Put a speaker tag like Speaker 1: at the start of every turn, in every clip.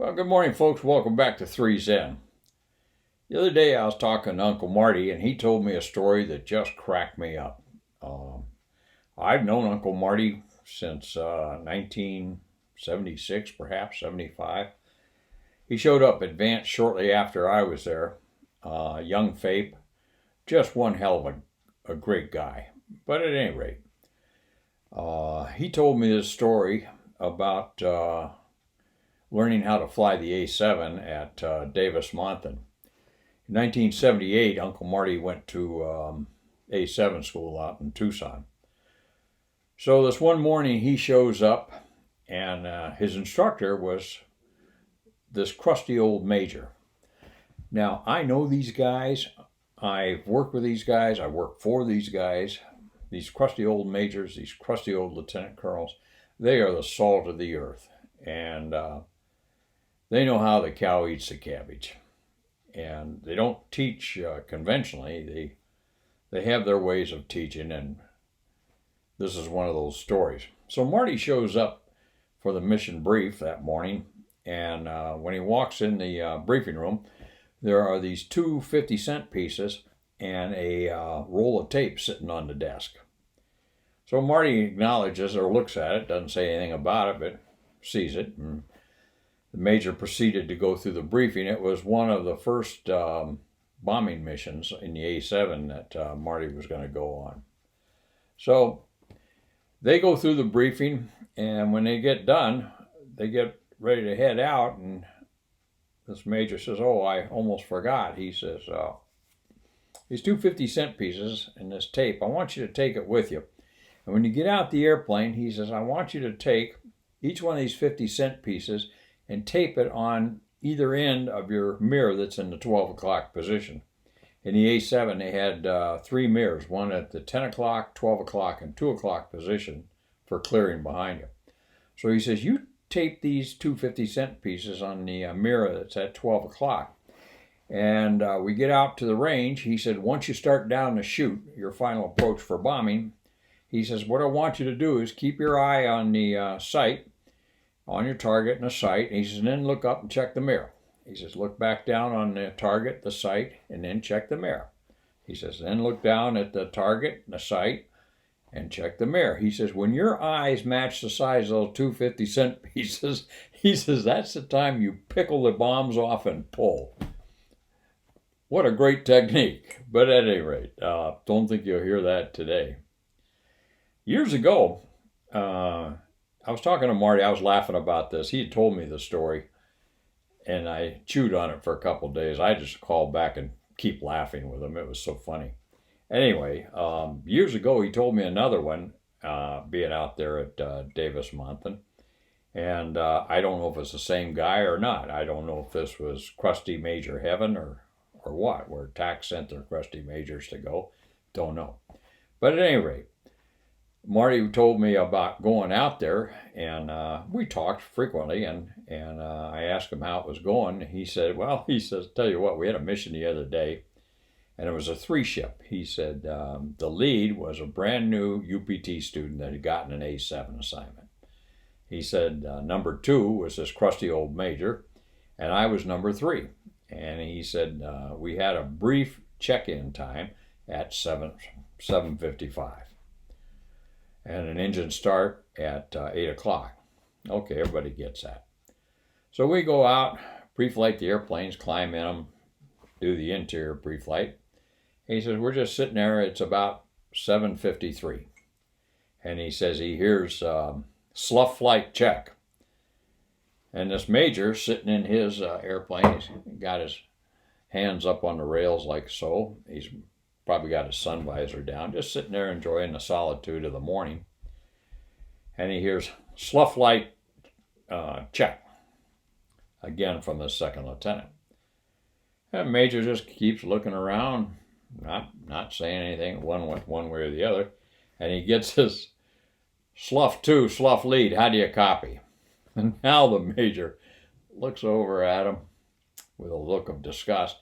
Speaker 1: Well, good morning, folks. Welcome back to 3 Zen. The other day I was talking to Uncle Marty, and he told me a story that just cracked me up. I've known Uncle Marty since 1976, perhaps 75. He showed up at Vance shortly after I was there. Young Fape, just one hell of a great guy. But at any rate, he told me this story about learning how to fly the A-7 at Davis-Monthan. In 1978, Uncle Marty went to A-7 school out in Tucson. So this one morning he shows up, and his instructor was this crusty old major. Now, I know these guys. I've worked with these guys. I work for these guys. These crusty old majors, these crusty old lieutenant colonels, they are the salt of the earth. And they know how the cow eats the cabbage. And they don't teach conventionally. They have their ways of teaching, and this is one of those stories. So Marty shows up for the mission brief that morning, and when he walks in the briefing room, there are these two 50-cent pieces and a roll of tape sitting on the desk. So Marty acknowledges or looks at it, doesn't say anything about it, but sees it, and the major proceeded to go through the briefing. It was one of the first bombing missions in the A-7 that Marty was going to go on. So they go through the briefing, and when they get done, they get ready to head out, and this major says, "Oh, I almost forgot." He says, "These two 50-cent pieces and this tape, I want you to take it with you. And when you get out the airplane," he says, "I want you to take each one of these 50-cent pieces and tape it on either end of your mirror that's in the 12 o'clock position." In the A-7, they had 3 mirrors, one at the 10 o'clock, 12 o'clock, and 2 o'clock position for clearing behind you. So he says, "You tape these two 50-cent pieces on the mirror that's at 12 o'clock. And we get out to the range." He said, "Once you start down the chute, your final approach for bombing," he says, "what I want you to do is keep your eye on the sight, on your target and the sight." And he says, "and then look up and check the mirror." He says, "Look back down on the target, the sight, and then check the mirror." He says, "Then look down at the target and the sight and check the mirror." He says, "When your eyes match the size of those two 50-cent pieces," he says, "that's the time you pickle the bombs off and pull." What a great technique. But at any rate, don't think you'll hear that today. Years ago, I was talking to Marty. I was laughing about this. He had told me the story, and I chewed on it for a couple of days. I just called back and keep laughing with him. It was so funny. Anyway, years ago, he told me another one, being out there at Davis-Monthan. And I don't know if it's the same guy or not. I don't know if this was crusty major heaven or what, where TAC sent their crusty majors to go. Don't know. But at any rate, Marty told me about going out there, and we talked frequently, and I asked him how it was going. He said, "Tell you what, we had a mission the other day, and it was a 3-ship. He said the lead was a brand new UPT student that had gotten an A-7 assignment. He said number 2 was this crusty old major, and I was number 3. And he said we had a brief check-in time at 7:55. And an engine start at 8 o'clock. Okay, everybody gets that. So we go out, pre-flight the airplanes, climb in them, do the interior pre-flight. He says, we're just sitting there. It's about 7:53. And he says he hears slough flight check. And this major sitting in his airplane, he's got his hands up on the rails like so. He's probably got his sun visor down, just sitting there enjoying the solitude of the morning. And he hears slough flight check, again from the second lieutenant. And Major just keeps looking around, not saying anything one way or the other. And he gets his slough 2, slough lead, how do you copy? And now the major looks over at him with a look of disgust,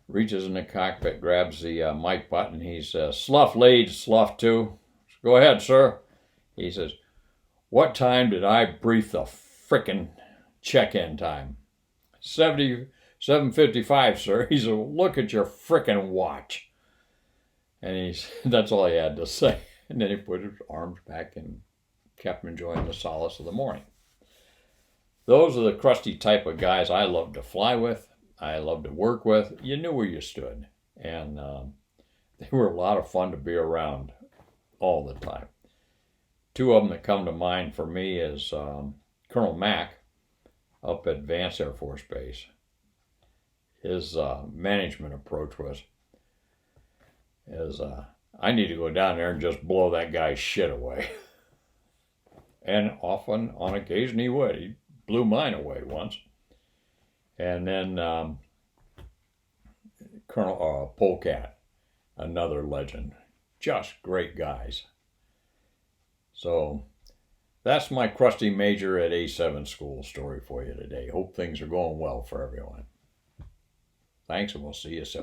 Speaker 1: reaches in the cockpit, grabs the mic button. He says, "Slough lead, slough 2. "Go ahead, sir." He says, "What time did I brief the frickin' check-in time. 7:55, sir. He said, look at your frickin' watch. And that's all he had to say. And then he put his arms back and kept enjoying the solace of the morning. Those are the crusty type of guys I love to fly with. I love to work with. You knew where you stood. And they were a lot of fun to be around all the time. Two of them that come to mind for me is Colonel Mack up at Vance Air Force Base. His management approach was, I need to go down there and just blow that guy's shit away. And often, on occasion, he would. He blew mine away once. And then Colonel Polecat, another legend. Just great guys. So that's my crusty major at A7 school story for you today. Hope things are going well for everyone. Thanks, and we'll see you soon.